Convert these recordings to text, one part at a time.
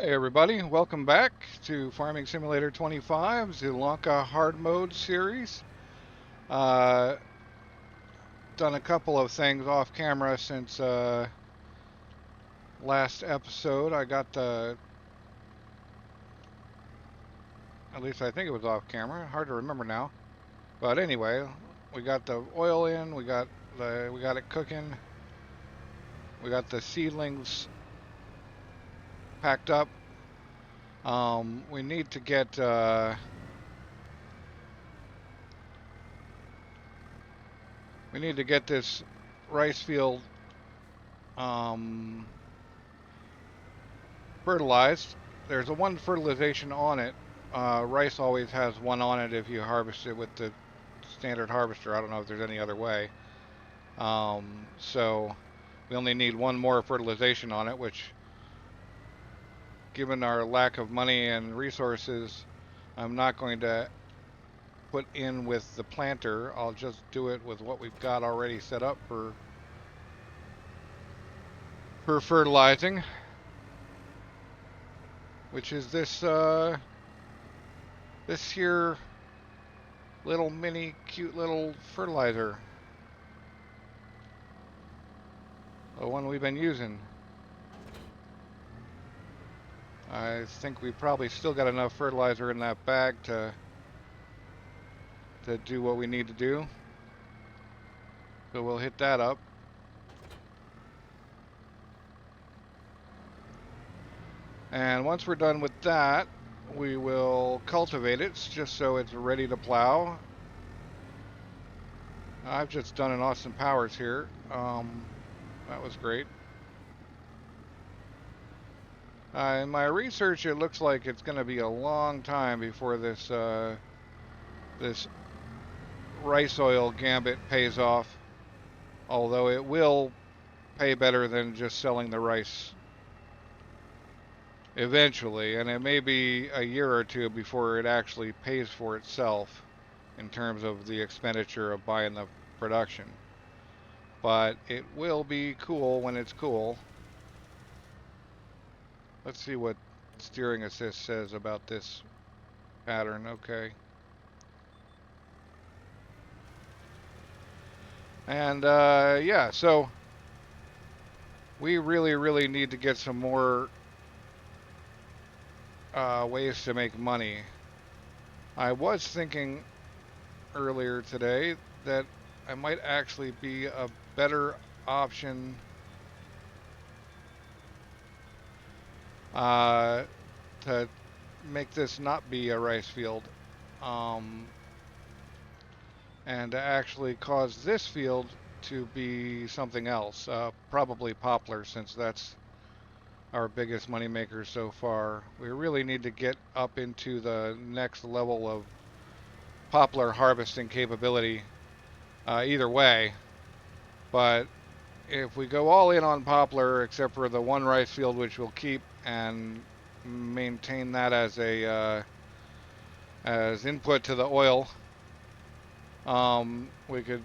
Hey everybody, welcome back to Farming Simulator 25, Zielonka hard mode series. Uh, Done a couple of things off camera since last episode. I got the, at least I think it was off camera, hard to remember now. But anyway, we got the oil in, we got it cooking, we got the seedlings packed up. We need to get this rice field um, fertilized. There's a one fertilization on it. Rice always has one on it if you harvest it with the standard harvester. I don't know if there's any other way. So we only need one more fertilization on it, which, given our lack of money and resources, I'm not going to put in with the planter. I'll just do it with what we've got already set up for fertilizing, which is this here little mini cute little fertilizer, the one we've been using. I think we probably still got enough fertilizer in that bag to do what we need to do. So we'll hit that up. And once we're done with that, we will cultivate it just so it's ready to plow. I've just done an Austin Powers here. That was great. In my research, it looks like it's going to be a long time before this rice oil gambit pays off. Although it will pay better than just selling the rice eventually, and it may be a year or two before it actually pays for itself in terms of the expenditure of buying the production. But it will be cool when it's cool. Let's see what steering assist says about this pattern. Okay. And yeah, so we really need to get some more ways to make money. I was thinking earlier today that I might actually be a better option to make this not be a rice field, and to actually cause this field to be something else, probably poplar, since that's our biggest moneymaker so far. We really need to get up into the next level of poplar harvesting capability, either way. But if we go all in on poplar, except for the one rice field, which we'll keep and maintain that as a as input to the oil, we could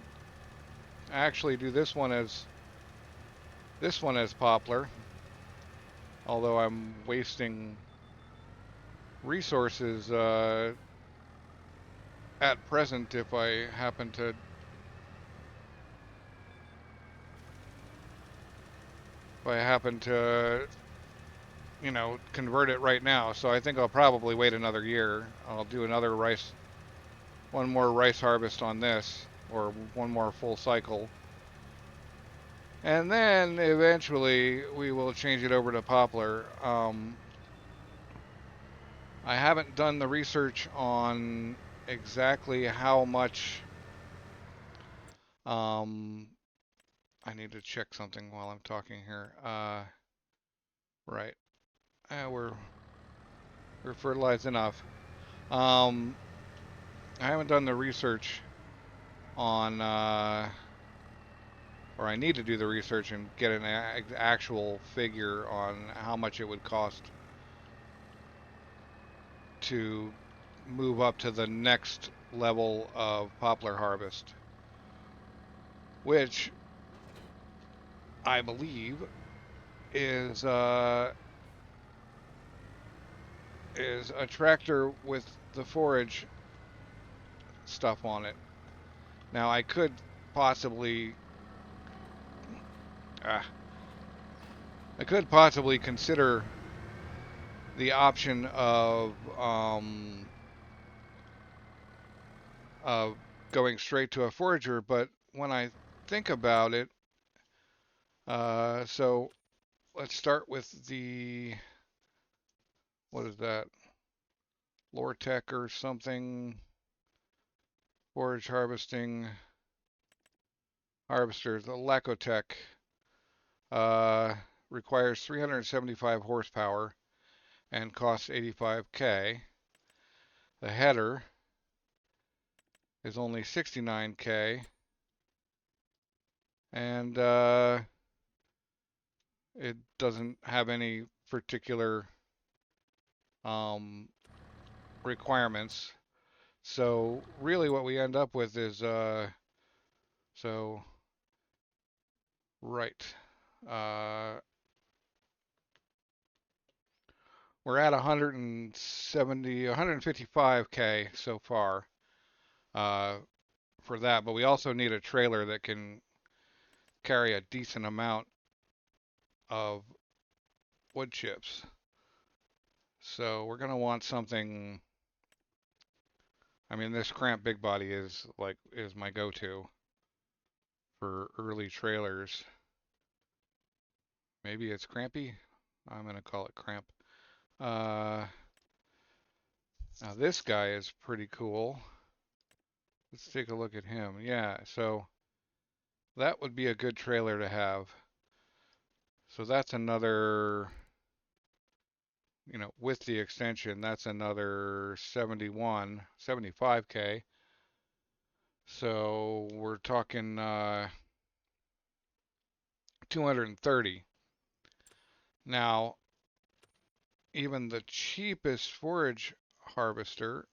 actually do this one as poplar. Although I'm wasting resources at present if I happen to you know, convert it right now. So I think I'll probably wait another year. I'll do one more rice harvest on this, or one more full cycle. And then eventually we will change it over to poplar. I haven't done the research on exactly how much. I need to check something while I'm talking here. Right. We're fertilized enough. I haven't done the research on, or I need to do the research and get an actual figure on how much it would cost to move up to the next level of poplar harvest, which I believe is is a tractor with the forage stuff on it. Now I could possibly, ah, I could possibly consider the option of going straight to a forager, but when I think about it, so let's start with the, what is that, Lortec or something, forage harvesting, harvesters, the Lacotech, requires 375 horsepower and costs 85K. The header is only 69K, and it doesn't have any particular requirements. So really what we end up with is, so, right, we're at 155K so far for that, but we also need a trailer that can carry a decent amount of wood chips. So we're gonna want something. I mean, this cramped big body is my go-to for early trailers. Maybe it's crampy. I'm gonna call it cramp. Now this guy is pretty cool. Let's take a look at him. Yeah, so that would be a good trailer to have. So that's another, with the extension, that's another 75K. So we're talking 230. Now, even the cheapest forage harvester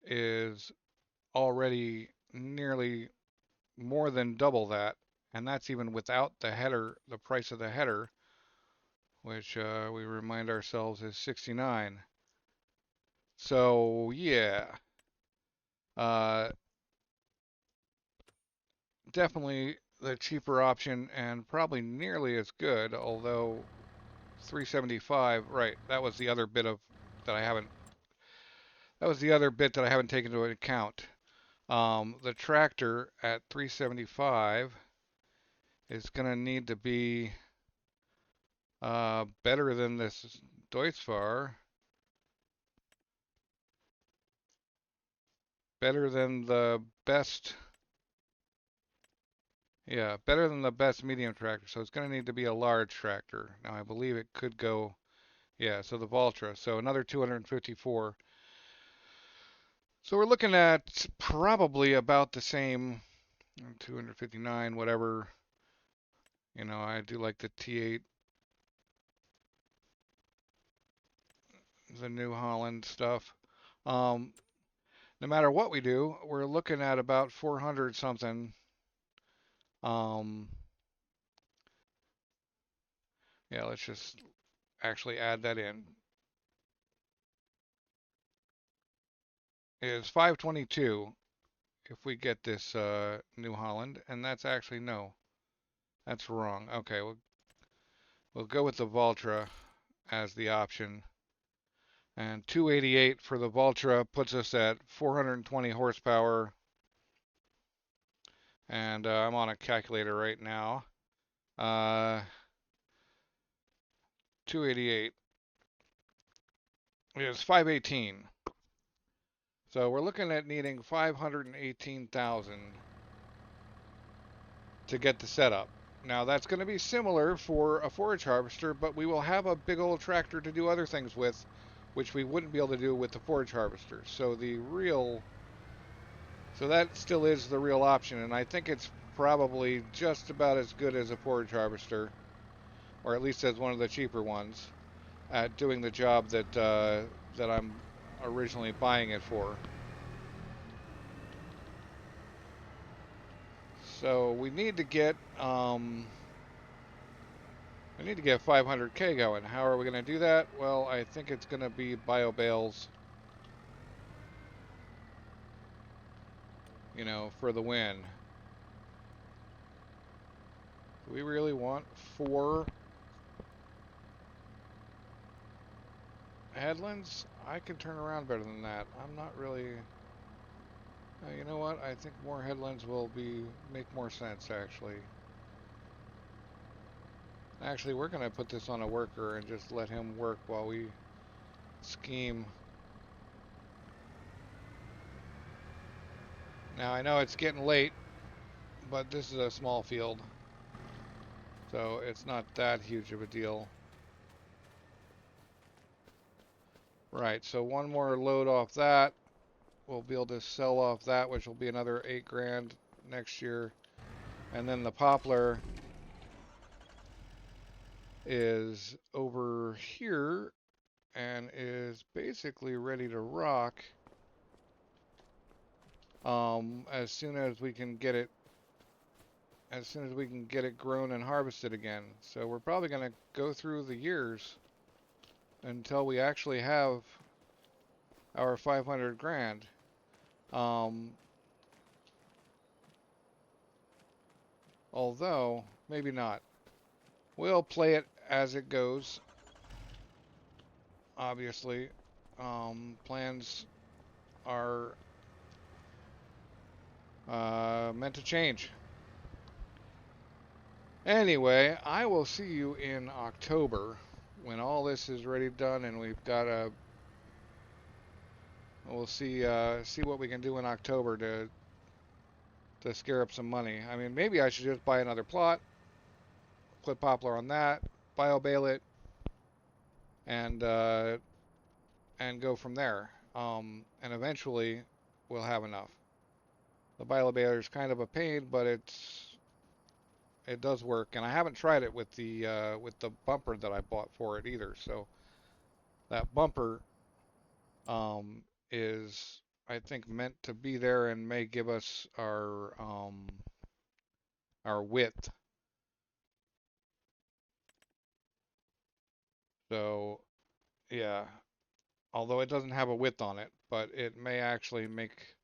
is already nearly more than double that, and that's even without the header, the price of the header, which we remind ourselves is 69. So yeah, definitely the cheaper option and probably nearly as good, although 375, right, that was the other bit that I haven't taken into account. The tractor at 375 is going to need to be better than this Deutzfahr, better than the best, yeah, better than the best medium tractor. So it's going to need to be a large tractor. Now I believe it could go, yeah, so the Valtra, so another 254. So we're looking at probably about the same, 259, whatever. I do like the T8, the New Holland stuff. No matter what we do, we're looking at about 400 something. Yeah, let's just actually add that in. Is 522 if we get this New Holland, and that's actually no, that's wrong. Okay, we'll go with the Valtra as the option, and 288 for the Valtra puts us at 420 horsepower, and I'm on a calculator right now. 288 is 518. So we're looking at needing 518,000 to get the setup. Now that's going to be similar for a forage harvester, but we will have a big old tractor to do other things with, which we wouldn't be able to do with the forage harvester. So that still is the real option, and I think it's probably just about as good as a forage harvester, or at least as one of the cheaper ones, at doing the job that I'm originally buying it for. So we need to get, I need to get 500K going. How are we going to do that? Well, I think it's going to be bio bales, you know, for the win. Do we really want 4 headlands? I can turn around better than that. I'm not really... you know what? I think more headlands will make more sense, actually. Actually, we're going to put this on a worker and just let him work while we scheme. Now, I know it's getting late, but this is a small field, so it's not that huge of a deal. Right, so one more load off that. We'll be able to sell off that, which will be another 8 grand next year. And then the poplar is over here and is basically ready to rock as soon as we can get it grown and harvested again. So we're probably going to go through the years until we actually have our 500 grand. Although maybe not. We'll play it as it goes. Obviously, plans are meant to change. Anyway, I will see you in October when all this is ready done and we've got we'll see what we can do in October to scare up some money. I mean, maybe I should just buy another plot, put poplar on that, bio bale it, and go from there. And eventually we'll have enough. The bio baler is kind of a pain, but it does work, and I haven't tried it with the bumper that I bought for it either. So that bumper is, I think, meant to be there and may give us our width. So yeah, although it doesn't have a width on it, but it may actually make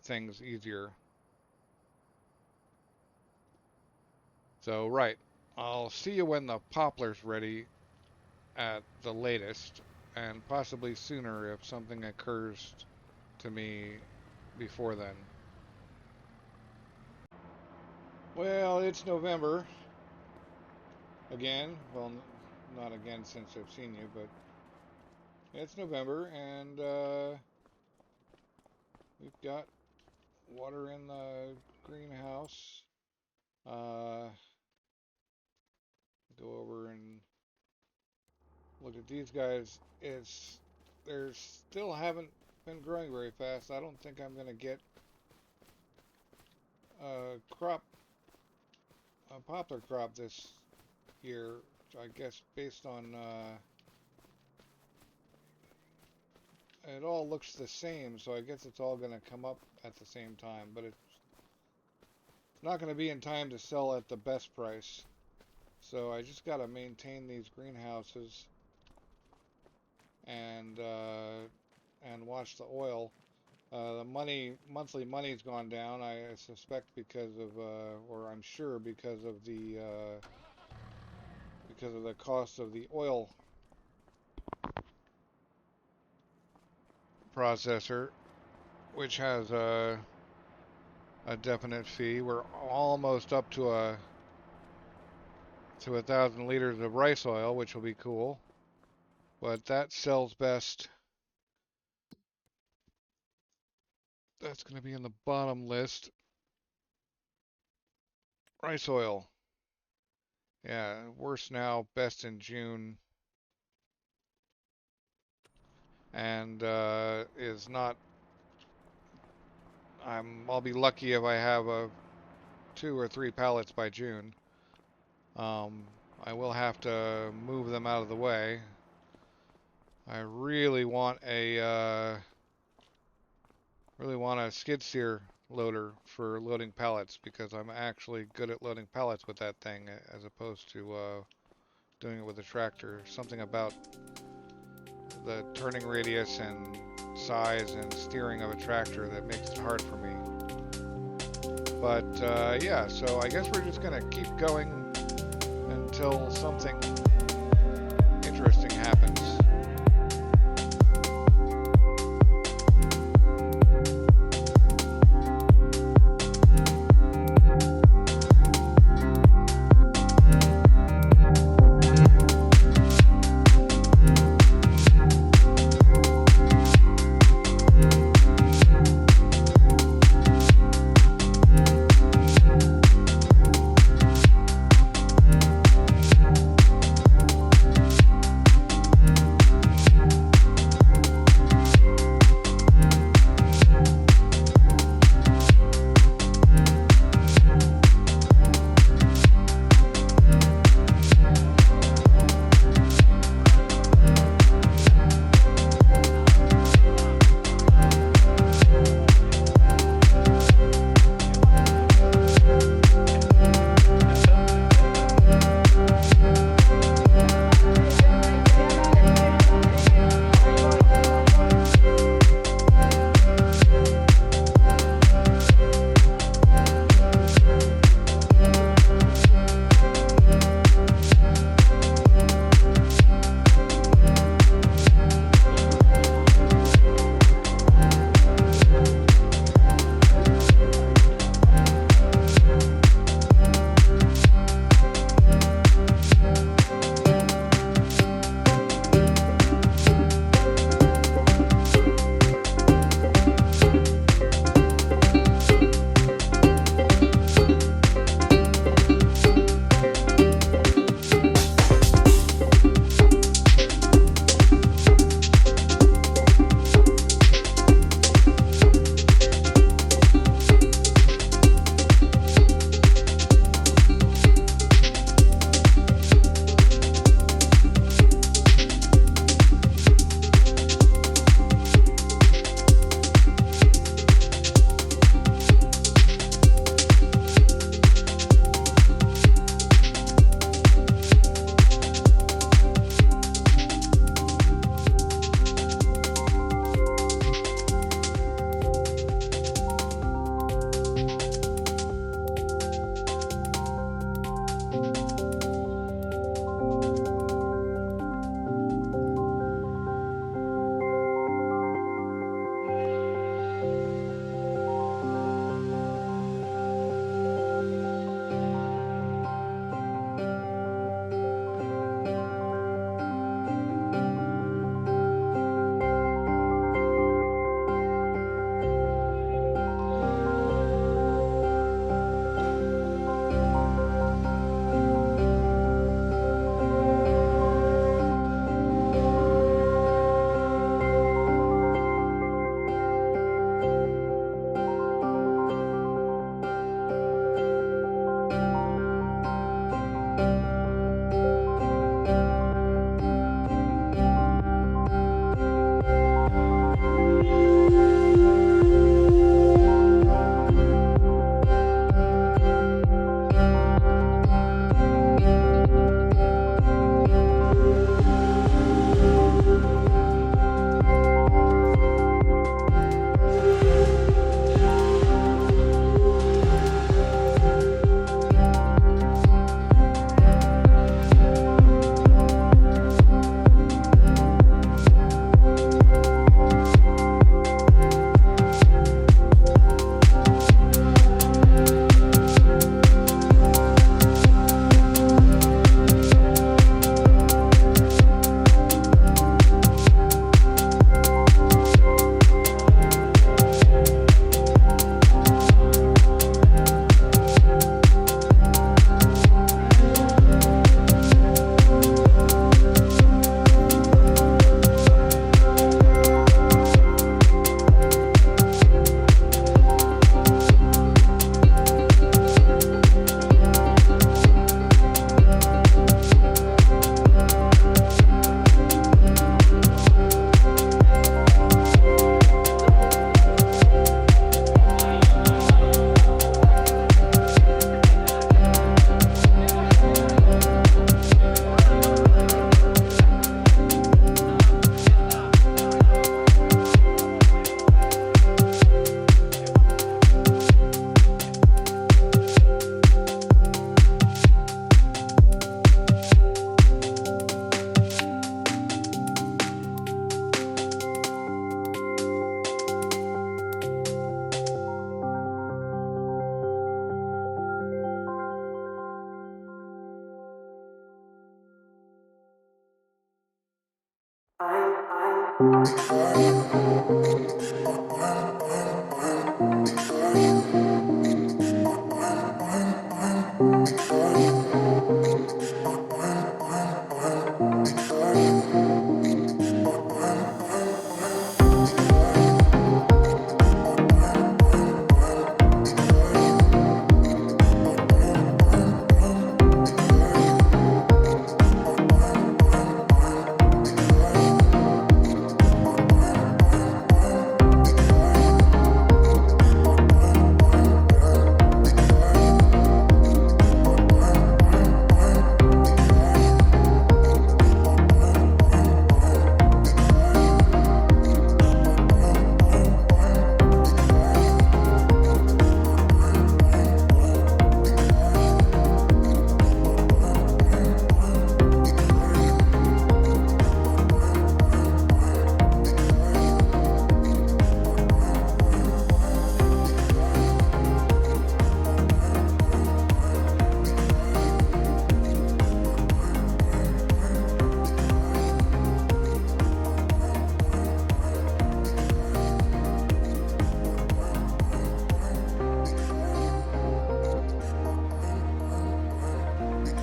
things easier. So right, I'll see you when the poplar's ready at the latest, and possibly sooner if something occurs to me before then. Well, it's November again. Well, not again since I've seen you, but it's November, and we've got water in the greenhouse. Go over and look at these guys. They're still haven't been growing very fast. I don't think I'm gonna get a poplar crop this year. I guess based on it all looks the same, so I guess it's all gonna come up at the same time, but it's not gonna be in time to sell at the best price. So I just gotta maintain these greenhouses and watch the oil. The monthly money's gone down. I suspect because of, or I'm sure because of the cost of the oil processor, which has a definite fee. We're almost up to 1,000 liters of rice oil, which will be cool. But that sells best. That's going to be in the bottom list. Rice oil. Yeah, worst now, best in June. And is not... I'll be lucky if I have 2 or 3 pallets by June. I will have to move them out of the way. I really want a skid steer loader for loading pallets because I'm actually good at loading pallets with that thing as opposed to doing it with a tractor. Something about the turning radius and size and steering of a tractor that makes it hard for me. But yeah, so I guess we're just gonna keep going until something interesting happens.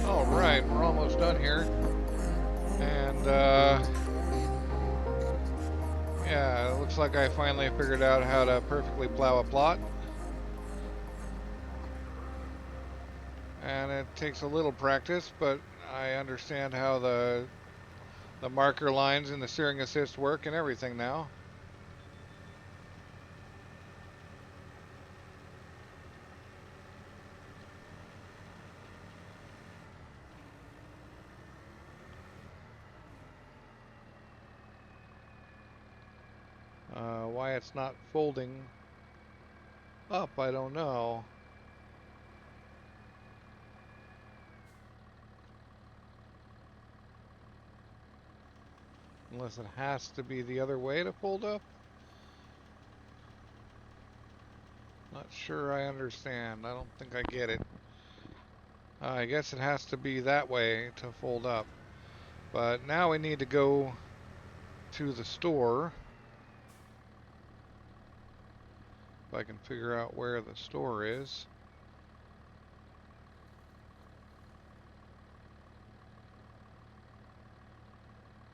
Alright, we're almost done here. And, yeah, it looks like I finally figured out how to perfectly plow a plot. And it takes a little practice, but I understand how the marker lines and the steering assist work and everything now. Why it's not folding up, I don't know. Unless it has to be the other way to fold up. Not sure I understand. I don't think I get it. I guess it has to be that way to fold up. But now we need to go to the store. If I can figure out where the store is.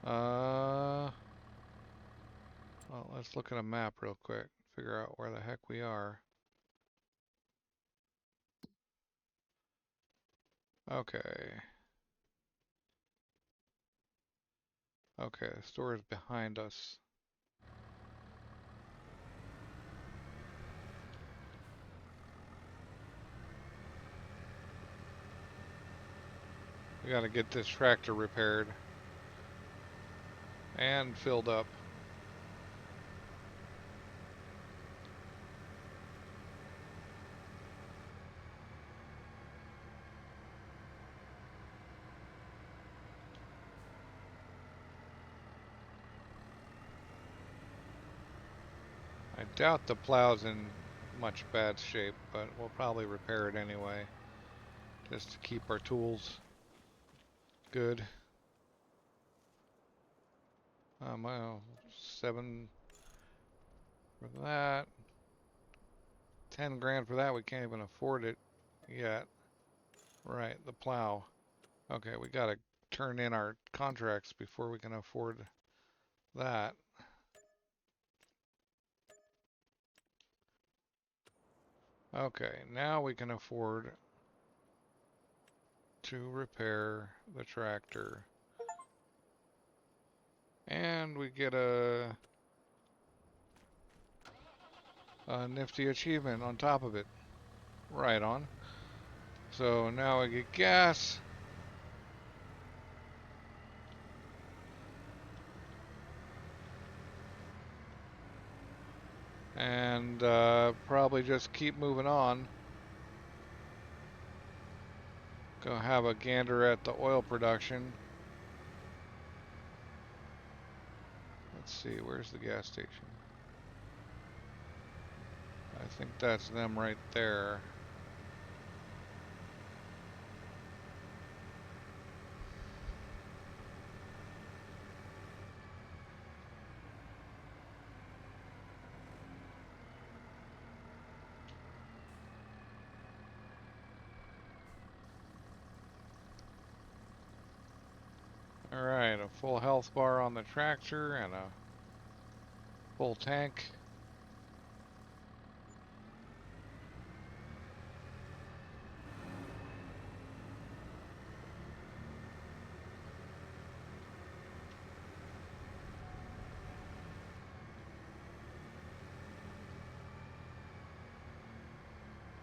Well, let's look at a map real quick. Figure out where the heck we are. Okay. Okay, the store is behind us. We gotta get this tractor repaired and filled up. I doubt the plow's in much bad shape, but we'll probably repair it anyway, just to keep our tools good. Well, 7 for that. 10 grand for that. We can't even afford it yet. Right, the plow. Okay, we gotta turn in our contracts before we can afford that. Okay, now we can afford to repair the tractor. And we get a nifty achievement on top of it. Right on. So now I get gas. And probably just keep moving on. Go have a gander at the oil production. Let's see, where's the gas station? I think that's them right there. Alright, a full health bar on the tractor and a full tank.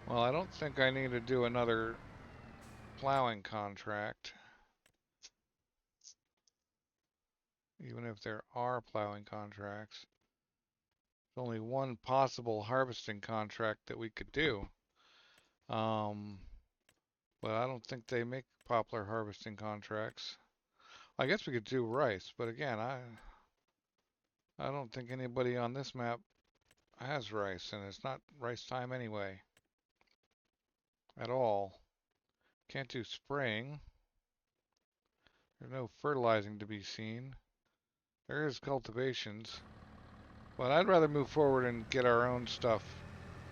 Well, I don't think I need to do another plowing contract, even if there are plowing contracts. There's only one possible harvesting contract that we could do. Um, but I don't think they make poplar harvesting contracts. I guess we could do rice, but again, I don't think anybody on this map has rice, and it's not rice time anyway. At all. Can't do spraying. There's no fertilizing to be seen. There is cultivations. But I'd rather move forward and get our own stuff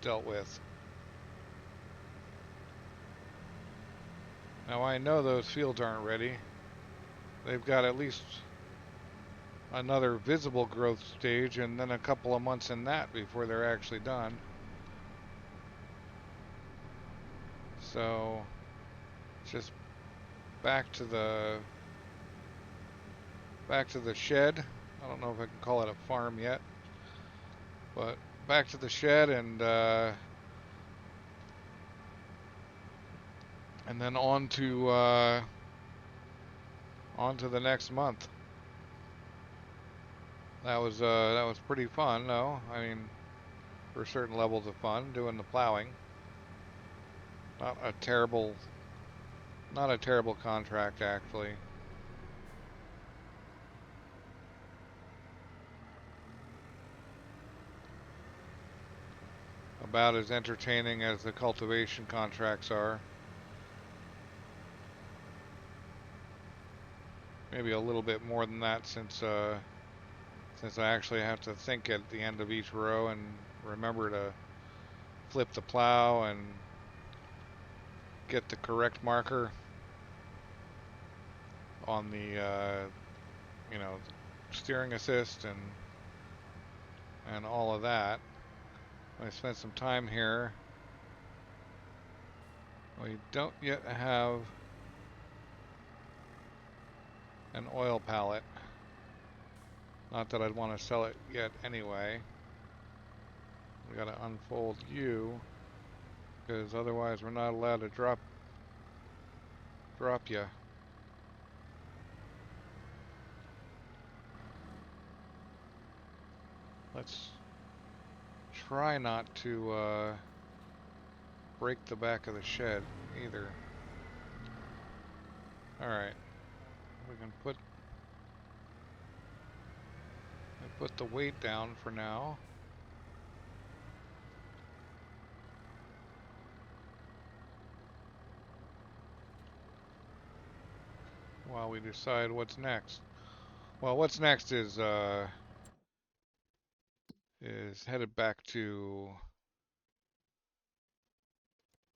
dealt with. Now I know those fields aren't ready. They've got at least another visible growth stage and then a couple of months in that before they're actually done. So just back to the shed. I don't know if I can call it a farm yet, but back to the shed and then on to the next month. That was pretty fun, no? I mean, for certain levels of fun, doing the plowing. Not a terrible contract actually. About as entertaining as the cultivation contracts are. Maybe a little bit more than that since I actually have to think at the end of each row and remember to flip the plow and get the correct marker on the steering assist and all of that. I spent some time here. We don't yet have an oil pallet. Not that I'd want to sell it yet anyway. We gotta unfold you, because otherwise we're not allowed to drop you. Let's try not to break the back of the shed either. Alright. We can put the weight down for now. While we decide what's next. Well, what's next is headed back to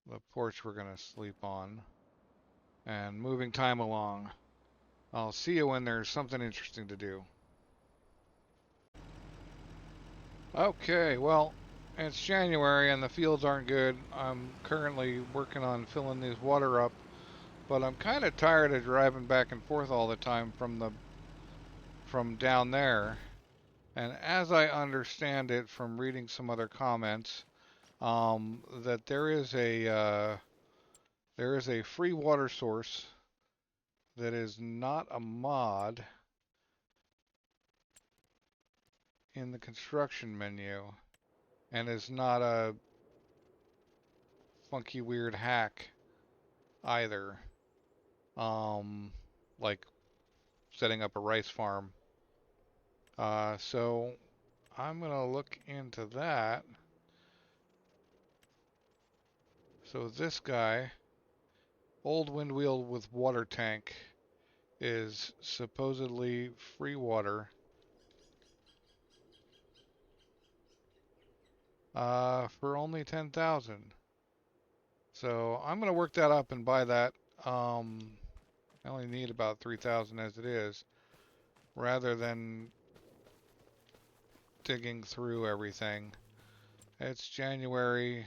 the porch we're gonna sleep on and moving time along. I'll see you when there's something interesting to do. Okay, well, it's January and the fields aren't good. I'm currently working on filling these water up, but I'm kind of tired of driving back and forth all the time from down there. And as I understand it from reading some other comments, that there is a free water source that is not a mod in the construction menu and is not a funky weird hack either. Like setting up a rice farm. So I'm gonna look into that. So this guy, old wind wheel with water tank, is supposedly free water. For only 10,000. So I'm gonna work that up and buy that. I only need about 3,000 as it is, rather than digging through everything. It's January.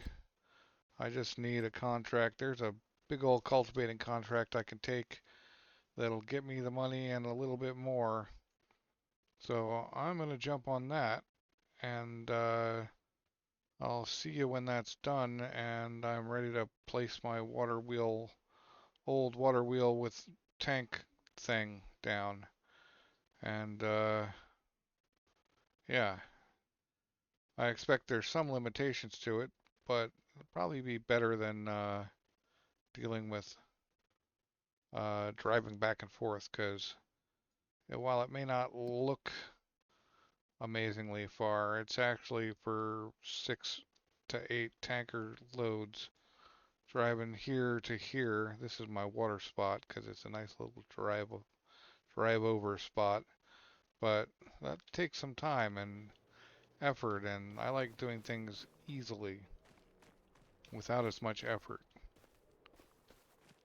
I just need a contract. There's a big old cultivating contract I can take that'll get me the money and a little bit more. So I'm going to jump on that, and I'll see you when that's done, and I'm ready to place my water wheel, old water wheel with tank thing down. And yeah, I expect there's some limitations to it, but it'll probably be better than dealing with driving back and forth, because while it may not look amazingly far, it's actually for 6 to 8 tanker loads. Driving here to here, this is my water spot because it's a nice little drive over spot, but that takes some time and effort, and I like doing things easily without as much effort.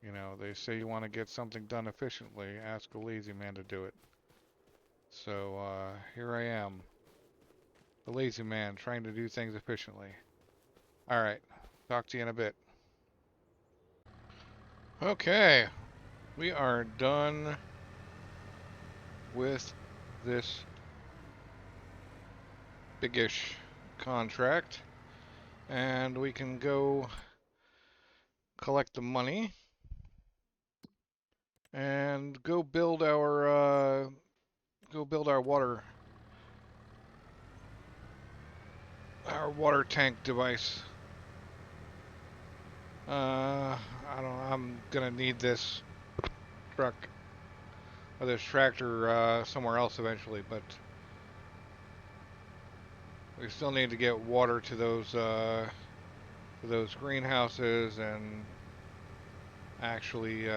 You know, they say you want to get something done efficiently, ask a lazy man to do it. So here I am, the lazy man trying to do things efficiently. All right, talk to you in a bit. Okay, we are done with this biggish contract, and we can go collect the money and go build our water tank device. I don't know, I'm gonna need this truck or this tractor somewhere else eventually, but we still need to get water to those greenhouses and actually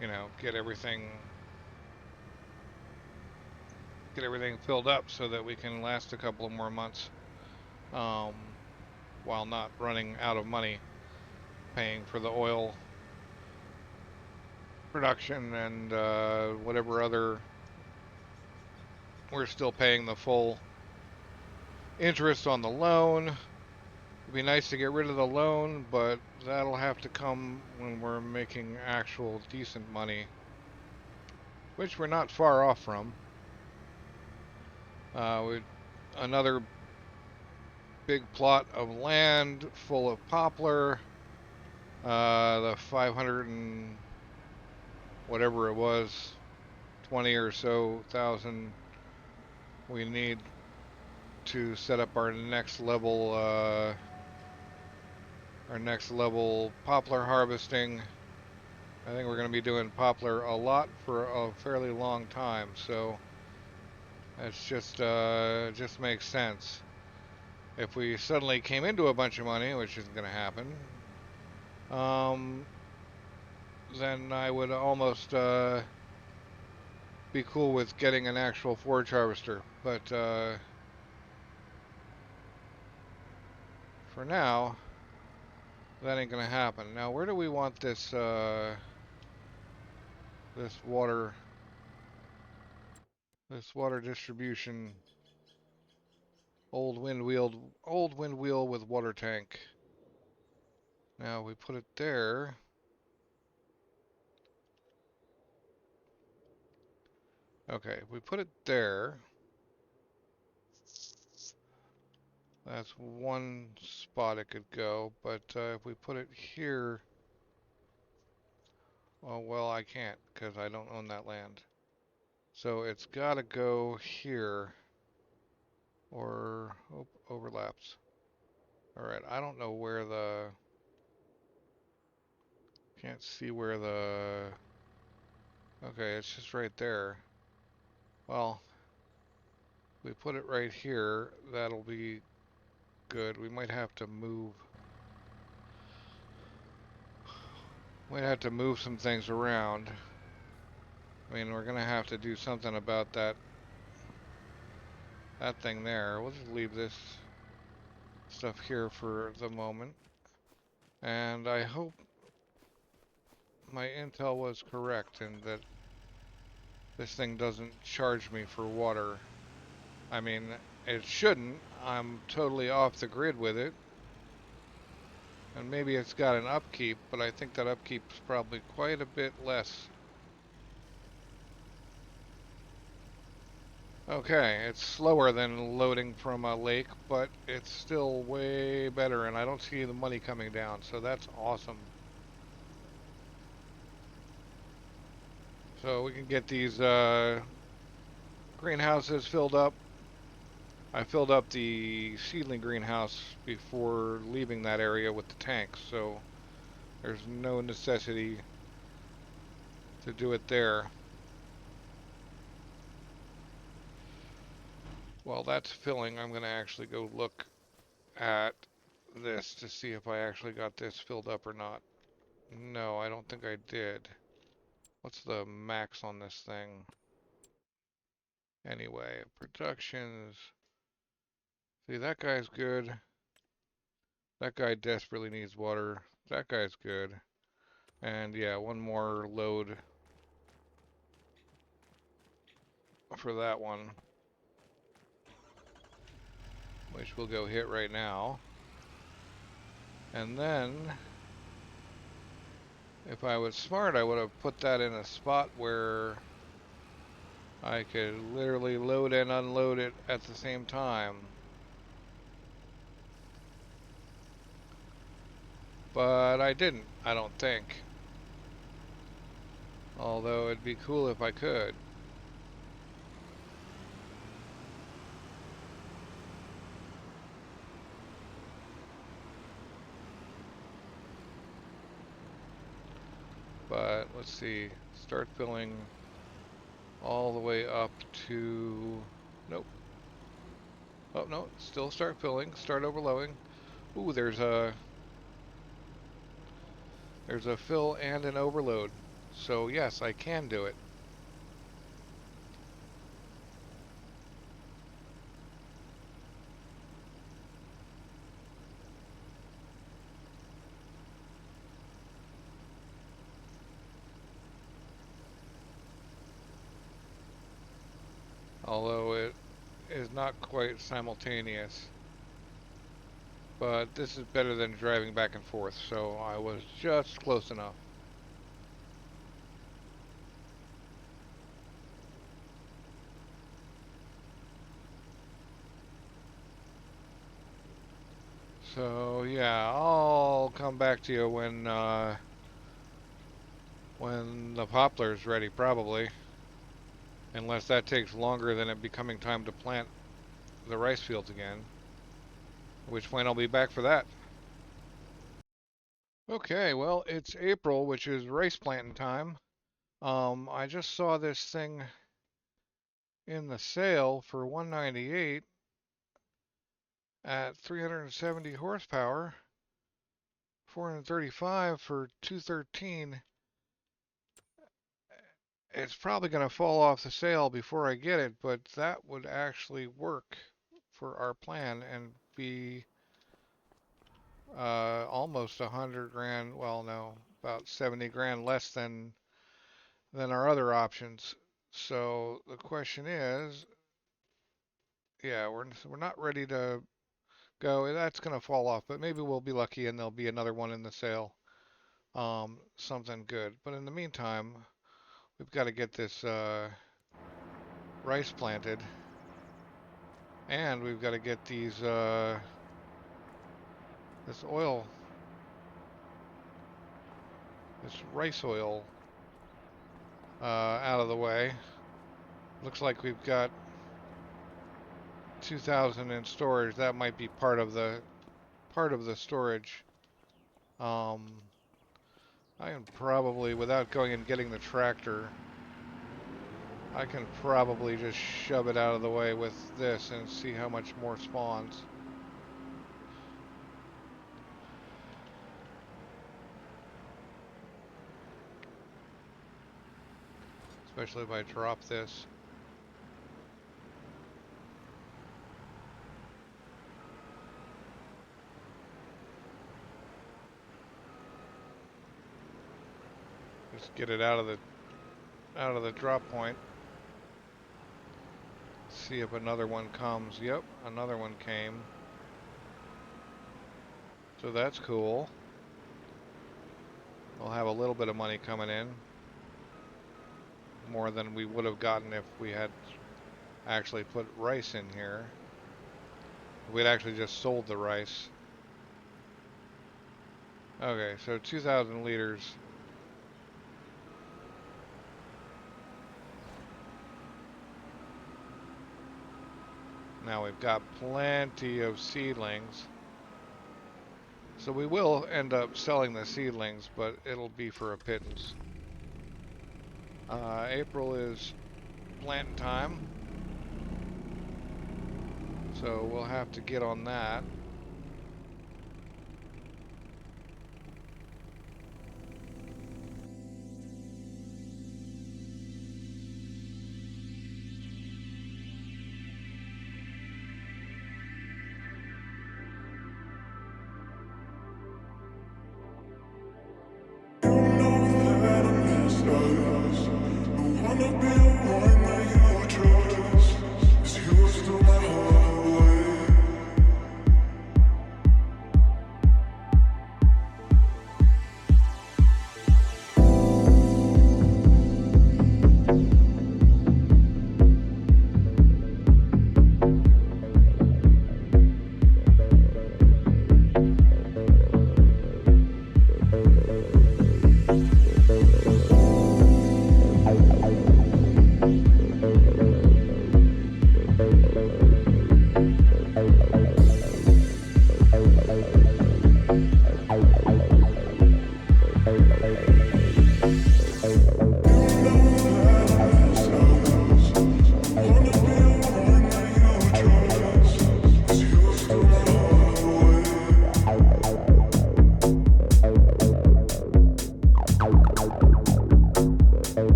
you know, get everything filled up so that we can last a couple of more months um, while not running out of money paying for the oil production and whatever other. We're still paying the full interest on the loan. It'd be nice to get rid of the loan, but that'll have to come when we're making actual decent money, which we're not far off from. Another big plot of land full of poplar. The 500 and whatever it was, 20 or so thousand we need to set up our next level poplar harvesting. I think we're going to be doing poplar a lot for a fairly long time, so it's just makes sense. If we suddenly came into a bunch of money, which isn't going to happen, then I would almost be cool with getting an actual forage harvester. But for now, that ain't gonna happen. Now, where do we want this this water distribution? Old wind wheel with water tank. Now we put it there. Okay, we put it there. That's one spot it could go, but if we put it here, oh well, I can't because I don't own that land. So it's got to go here, or overlaps. All right, I don't know where can't see where okay, it's just right there. Well, we put it right here, that'll be good. We might have to move some things around. I mean, we're gonna have to do something about that thing there. We'll just leave this stuff here for the moment. And I hope my intel was correct and that this thing doesn't charge me for water. I mean, it shouldn't. I'm totally off the grid with it. And maybe it's got an upkeep, but I think that upkeep's probably quite a bit less. Okay, it's slower than loading from a lake, but it's still way better, and I don't see the money coming down, so that's awesome. So we can get these greenhouses filled up. I filled up the seedling greenhouse before leaving that area with the tanks, so there's no necessity to do it there. While that's filling, I'm going to actually go look at this to see if I actually got this filled up or not. No, I don't think I did. What's the max on this thing? Anyway, productions. See, that guy's good. That guy desperately needs water. That guy's good. And yeah, one more load for that one, which we'll go hit right now. And then, if I was smart, I would have put that in a spot where I could literally load and unload it at the same time. But I didn't, I don't think. Although it'd be cool if I could. But let's see, start filling all the way up to, nope. Oh no, still start filling, start overloading. Ooh, there's a fill and an overload. So yes, I can do it. Although it is not quite simultaneous. But this is better than driving back and forth, so I was just close enough. So yeah, I'll come back to you when the poplar's ready, probably. Unless that takes longer than it becoming time to plant the rice fields again. At which point I'll be back for that. Okay, well, it's April, which is rice planting time. I just saw this thing in the sale for 198 at 370 horsepower, 435 for 213. It's probably going to fall off the sale before I get it, but that would actually work for our plan and be almost 100 grand. Well, no, about 70 grand less than our other options. So the question is, yeah, we're not ready to go. That's going to fall off, but maybe we'll be lucky and there'll be another one in the sale. Something good. But in the meantime, we've got to get this rice planted, and we've got to get these this oil, this rice oil out of the way. Looks like we've got 2,000 in storage. That might be part of the storage. I can probably, without going and getting the tractor, I can probably just shove it out of the way with this and see how much more spawns. Especially if I drop this. Just get it out of the drop point. See if another one comes. Yep, another one came. So that's cool. We'll have a little bit of money coming in. More than we would have gotten if we had actually put rice in here. We'd actually just sold the rice. Okay, so 2,000 liters. Now we've got plenty of seedlings. So we will end up selling the seedlings, but it'll be for a pittance. April is planting time. So we'll have to get on that.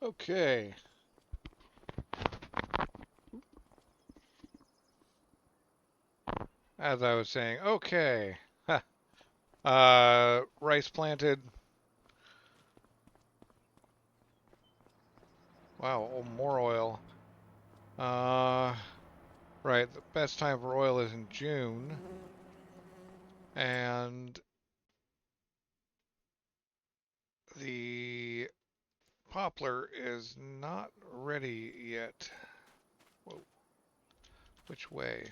Okay. As I was saying, okay. Rice planted. Wow, oh, more oil. Right, the best time for oil is in June. And the poplar is not ready yet. Whoa. Which way?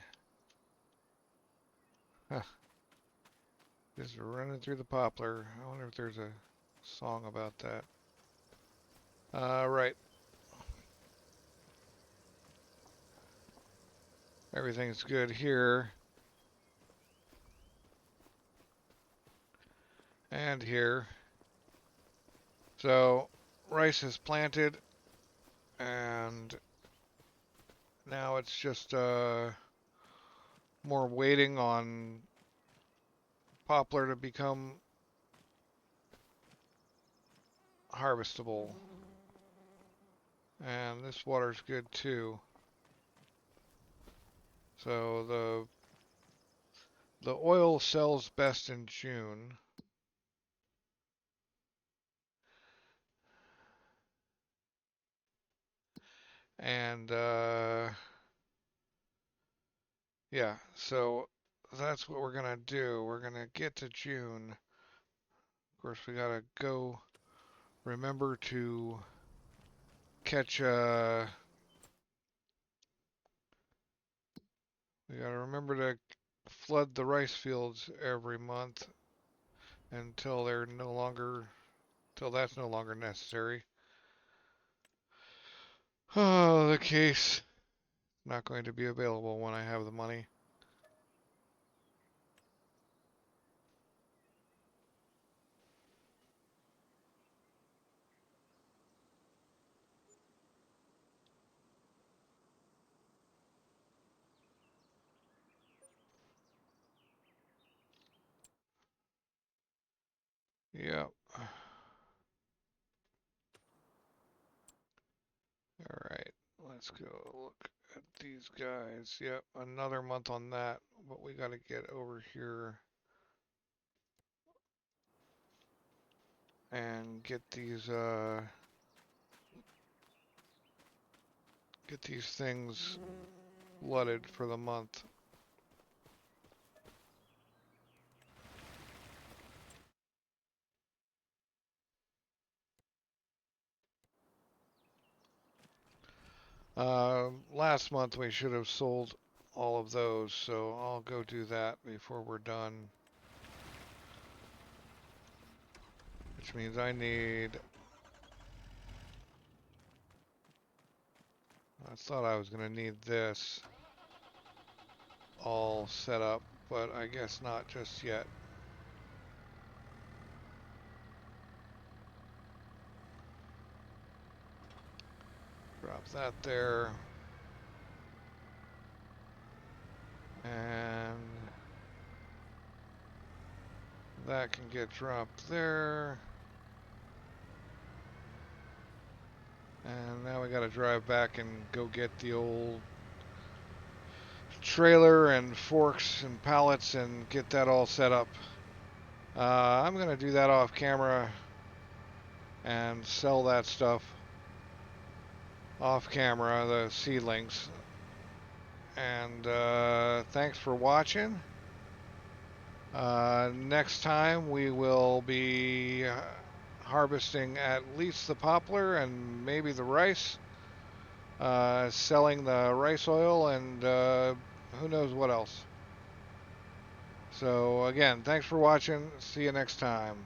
Huh. Just running through the poplar. I wonder if there's a song about that. Right. Everything's good here. And here. So, rice is planted. And now it's just more waiting on poplar to become harvestable. And this water's good too. So the oil sells best in June. And yeah, so that's what we're gonna do. We're gonna get to June. Of course, we gotta go remember to catch we gotta remember to flood the rice fields every month until they're no longer till that's no longer necessary. Oh, the case not going to be available when I have the money. Yeah. All right. Let's go look at these guys. Yep, another month on that, but we got to get over here and get these things flooded for the month. Last month we should have sold all of those, so I'll go do that before we're done. Which means I thought I was going to need this all set up, but I guess not just yet. Drop that there. And that can get dropped there. And now we gotta drive back and go get the old trailer and forks and pallets and get that all set up. I'm gonna do that off camera and sell that stuff off camera, the seedlings. And thanks for watching. Next time we will be harvesting at least the poplar and maybe the rice, selling the rice oil, and who knows what else. So again, thanks for watching. See you next time.